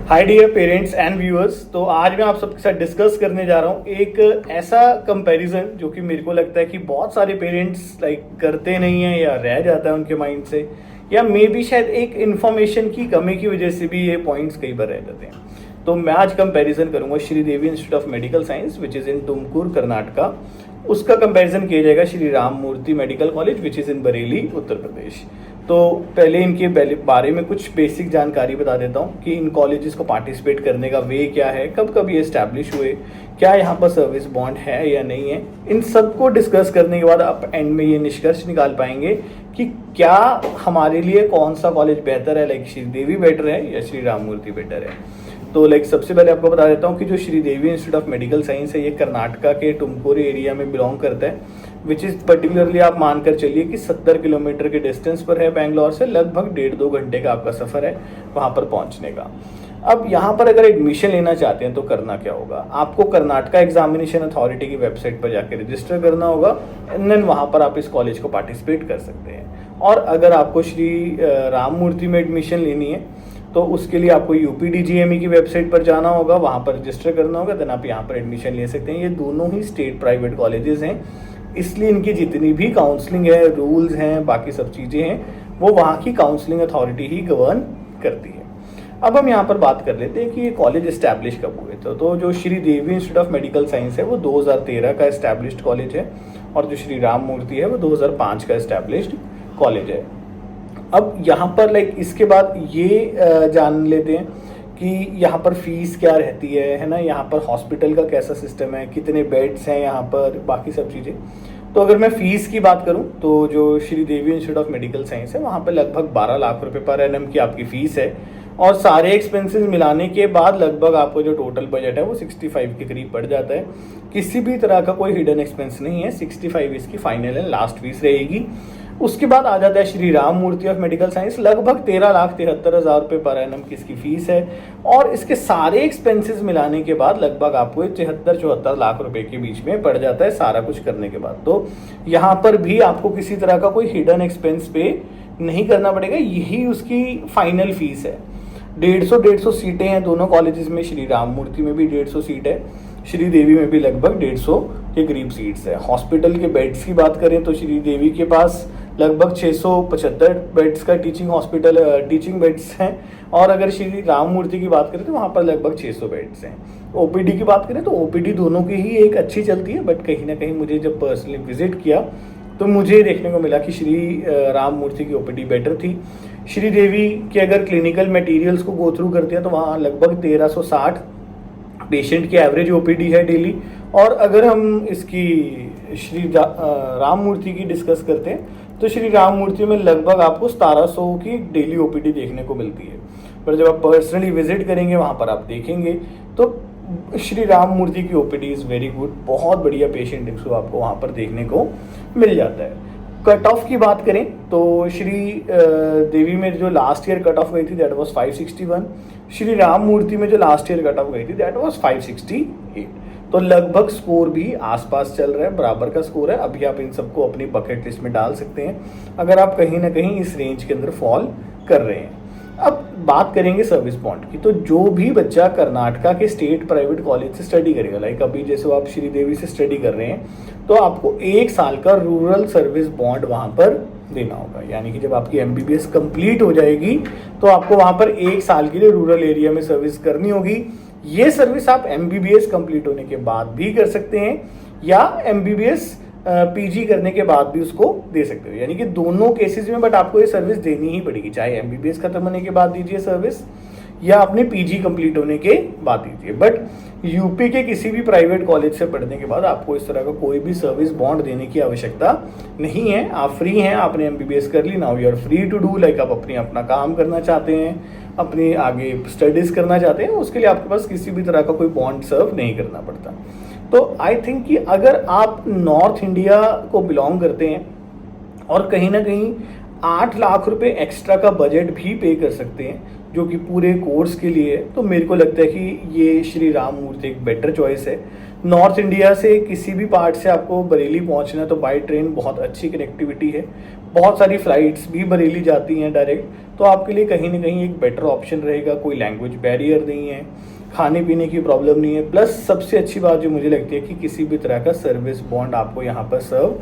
Hi dear parents and viewers. तो आज मैं आप सबके साथ डिस्कस करने जा रहा हूँ एक ऐसा कंपैरिजन जो कि मेरे को लगता है कि बहुत सारे पेरेंट्स करते नहीं हैं या रह जाता है उनके माइंड से, या मे बी शायद एक इन्फॉर्मेशन की कमी की वजह से भी ये पॉइंट्स कई बार रह जाते हैं। तो मैं आज कंपैरिजन करूंगा Sridevi institute of medical science which is in Tumkur Karnataka, उसका कंपैरिजन किया जाएगा Shri Ram Murthy medical college which is in Bareilly Uttar Pradesh. तो पहले इनके बारे में कुछ बेसिक जानकारी बता देता हूँ कि इन कॉलेजेस को पार्टिसिपेट करने का वे क्या है, कब कब ये इस्टेब्लिश हुए, क्या यहाँ पर सर्विस बॉन्ड है या नहीं है। इन सब को डिस्कस करने के बाद आप एंड में ये निष्कर्ष निकाल पाएंगे कि क्या हमारे लिए कौन सा कॉलेज बेहतर है, लाइक श्रीदेवी बेटर है या श्री राम मूर्ति बेटर है। तो सबसे पहले आपको बता देता हूँ कि जो Sridevi institute of medical science है ये कर्नाटका के तुमकुर एरिया में बिलोंग करता है, विच इज़ पर्टिकुलरली आप मानकर चलिए कि 70 किलोमीटर के डिस्टेंस पर है बेंगलोर से। लगभग 1.5-2 घंटे का आपका सफ़र है वहाँ पर पहुँचने का। अब यहाँ पर अगर एडमिशन लेना चाहते हैं तो करना क्या होगा, आपको कर्नाटका एग्जामिनेशन अथॉरिटी की वेबसाइट पर जाकर रजिस्टर करना होगा एंड देन वहाँ पर आप इस कॉलेज को पार्टिसिपेट कर सकते हैं। और अगर आपको श्री राम मूर्ति में एडमिशन लेनी है तो उसके लिए आपको UPDGME की वेबसाइट पर जाना होगा, वहाँ पर रजिस्टर करना होगा, देन आप यहाँ पर एडमिशन ले सकते हैं। ये दोनों ही स्टेट प्राइवेट कॉलेजेस हैं, इसलिए इनकी जितनी भी काउंसलिंग है, रूल्स हैं, बाकी सब चीज़ें हैं, वो वहाँ की काउंसलिंग अथॉरिटी ही गवर्न करती है। अब हम यहाँ पर बात कर लेते हैं कि ये कॉलेज इस्टेब्लिश कब हुए थे। तो जो Sridevi institute of medical science है वो 2013 का इस्टेब्लिश्ड कॉलेज है, और जो श्री राम मूर्ति है वो 2005 का इस्टेब्लिश्ड कॉलेज है। अब यहाँ पर इसके बाद ये जान लेते हैं कि यहाँ पर फीस क्या रहती है ना, यहाँ पर हॉस्पिटल का कैसा सिस्टम है, कितने बेड्स हैं यहाँ पर, बाकी सब चीज़ें। तो अगर मैं फ़ीस की बात करूँ तो जो Sridevi institute of medical science है वहाँ पर लगभग 12 लाख रुपए पर एनम की आपकी फ़ीस है, और सारे एक्सपेंसेस मिलाने के बाद लगभग आपको जो टोटल बजट है वो 65 के करीब पड़ जाता है। किसी भी तरह का कोई हिडन एक्सपेंस नहीं है, 65 इसकी फाइनल एंड लास्ट फीस रहेगी। उसके बाद आ जाता है श्री राम मूर्ति ऑफ मेडिकल साइंस, लगभग 13,73,000 रुपये पर एनम की इसकी फीस है, और इसके सारे एक्सपेंसेस मिलाने के बाद लगभग आपको 73-74 लाख रुपए के बीच में पड़ जाता है सारा कुछ करने के बाद। तो यहाँ पर भी आपको किसी तरह का कोई हिडन एक्सपेंस पे नहीं करना पड़ेगा, यही उसकी फाइनल फीस है। 150 सीटें हैं दोनों कॉलेजेस में, श्री राम मूर्ति में भी 150 सीट है, श्रीदेवी में भी लगभग 150 के करीब सीट्स है। हॉस्पिटल के बेड्स की बात करें तो श्रीदेवी के पास लगभग 675 बेड्स का टीचिंग बेड्स हैं, और अगर श्री राम मूर्ति की बात करें तो वहाँ पर लगभग 600 बेड्स हैं। OPD की बात करें तो OPD दोनों की ही एक अच्छी चलती है, बट कहीं ना कहीं मुझे जब पर्सनली विजिट किया तो मुझे देखने को मिला कि श्री राम मूर्ति की OPD बेटर थी। श्रीदेवी के अगर क्लिनिकल मटेरियल्स को गो थ्रू करते हैं तो वहाँ लगभग 1360 पेशेंट की एवरेज OPD है डेली, और अगर हम इसकी श्री राम मूर्ति की डिस्कस करते हैं तो श्री राम मूर्ति में लगभग आपको 1700 की डेली OPD देखने को मिलती है। पर जब आप पर्सनली विजिट करेंगे वहाँ पर आप देखेंगे तो श्री राम मूर्ति की OPD इज़ वेरी गुड, बहुत बढ़िया पेशेंट को आपको वहाँ पर देखने को मिल जाता है। कट ऑफ की बात करें तो श्री देवी में जो लास्ट ईयर कट ऑफ गई थी दैट वाज 561, श्री राम मूर्ति में जो लास्ट ईयर कट ऑफ गई थी दैट वाज 568। तो लगभग स्कोर भी आसपास चल रहा है, बराबर का स्कोर है। अभी आप इन सबको अपनी बकेट लिस्ट में डाल सकते हैं अगर आप कहीं ना कहीं इस रेंज के अंदर फॉल कर रहे हैं। अब बात करेंगे सर्विस बॉन्ड की। तो जो भी बच्चा कर्नाटका के स्टेट प्राइवेट कॉलेज से स्टडी करेगा, लाइक अभी जैसे आप श्रीदेवी से स्टडी कर रहे हैं, तो आपको 1 साल का रूरल सर्विस बॉन्ड वहाँ पर देना होगा। यानी कि जब आपकी MBBS कंप्लीट हो जाएगी तो आपको वहाँ पर 1 साल के लिए रूरल एरिया में सर्विस करनी होगी। ये सर्विस आप MBBS कंप्लीट होने के बाद भी कर सकते हैं, या MBBS PG करने के बाद भी उसको दे सकते हो, यानी कि दोनों केसेस में बट आपको ये सर्विस देनी ही पड़ेगी, चाहे MBBS खत्म होने के बाद दीजिए सर्विस या अपने PG कंप्लीट होने के बाद दीजिए। बट यूपी के किसी भी प्राइवेट कॉलेज से पढ़ने के बाद आपको इस तरह का कोई भी सर्विस बॉन्ड देने की आवश्यकता नहीं है। आप फ्री हैं, आपने MBBS कर ली, now you are free to do, like आप अपना काम करना चाहते हैं, अपनी आगे स्टडीज करना चाहते हैं, उसके लिए आपके पास किसी भी तरह का कोई बॉन्ड सर्व नहीं करना पड़ता। तो आई थिंक कि अगर आप नॉर्थ इंडिया को बिलोंग करते हैं और कहीं ना कहीं 8 लाख रुपए एक्स्ट्रा का बजट भी पे कर सकते हैं जो कि पूरे कोर्स के लिए, तो मेरे को लगता है कि ये श्री राम मूर्ति एक बेटर चॉइस है। नॉर्थ इंडिया से किसी भी पार्ट से आपको बरेली पहुंचना तो बाय ट्रेन बहुत अच्छी कनेक्टिविटी है, बहुत सारी फ्लाइट्स भी बरेली जाती हैं डायरेक्ट, तो आपके लिए कहीं ना कहीं एक बेटर ऑप्शन रहेगा। कोई लैंग्वेज बैरियर नहीं है, खाने पीने की प्रॉब्लम नहीं है, प्लस सबसे अच्छी बात जो मुझे लगती है कि किसी भी तरह का सर्विस बॉन्ड आपको यहाँ पर सर्व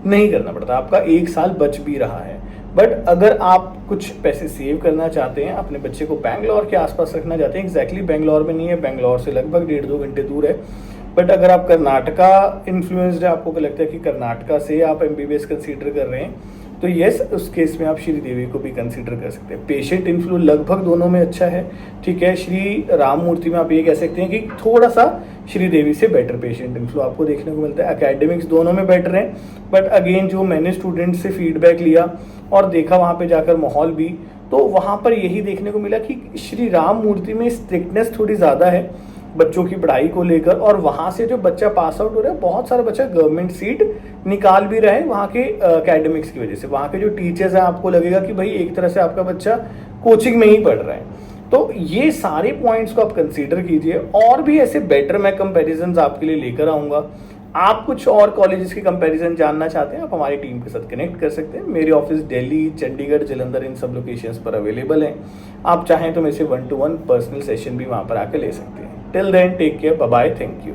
नहीं करना पड़ता, आपका 1 साल बच भी रहा है। बट अगर आप कुछ पैसे सेव करना चाहते हैं, अपने बच्चे को बैंगलोर के आसपास रखना चाहते हैं, एग्जैक्टली बैंगलोर में नहीं है, बैंगलोर से लगभग 1.5-2 घंटे दूर है, बट अगर आप कर्नाटका इन्फ्लुएंस्ड है, आपको लगता है कि कर्नाटका से आप एमबीबीएस कंसीडर कर रहे हैं, तो यस, उस केस में आप श्रीदेवी को भी कंसीडर कर सकते हैं। पेशेंट इन्फ्लू लगभग दोनों में अच्छा है, ठीक है। श्री राम मूर्ति में आप ये कह सकते हैं कि थोड़ा सा श्रीदेवी से बेटर पेशेंट इन्फ्लू आपको देखने को मिलता है। एकेडमिक्स दोनों में बेटर हैं, बट अगेन जो मैंने स्टूडेंट से फीडबैक लिया और देखा वहाँ पे जाकर माहौल भी, तो वहाँ पर यही देखने को मिला कि श्री राम मूर्ति में स्ट्रिक्टनेस थोड़ी ज़्यादा है बच्चों की पढ़ाई को लेकर, और वहाँ से जो बच्चा पास आउट हो रहा है, बहुत सारा बच्चा गवर्नमेंट सीट निकाल भी रहा है वहाँ के एकेडमिक्स की वजह से। वहाँ के जो टीचर्स हैं, आपको लगेगा कि भाई एक तरह से आपका बच्चा कोचिंग में ही पढ़ रहा है। तो ये सारे पॉइंट्स को आप कंसीडर कीजिए, और भी ऐसे बेटर मैं कंपैरिजंस आपके लिए लेकर आऊँगा। आप कुछ और कॉलेजेस के कंपैरिजन जानना चाहते हैं, आप हमारी टीम के साथ कनेक्ट कर सकते हैं। मेरे ऑफिस दिल्ली, चंडीगढ़, जलंधर, इन सब लोकेशंस पर अवेलेबल हैं। आप चाहें तो मेरे से 1-to-1 पर्सनल सेशन भी वहाँ पर आकर ले सकते हैं। Till then, take care, bye bye, thank you.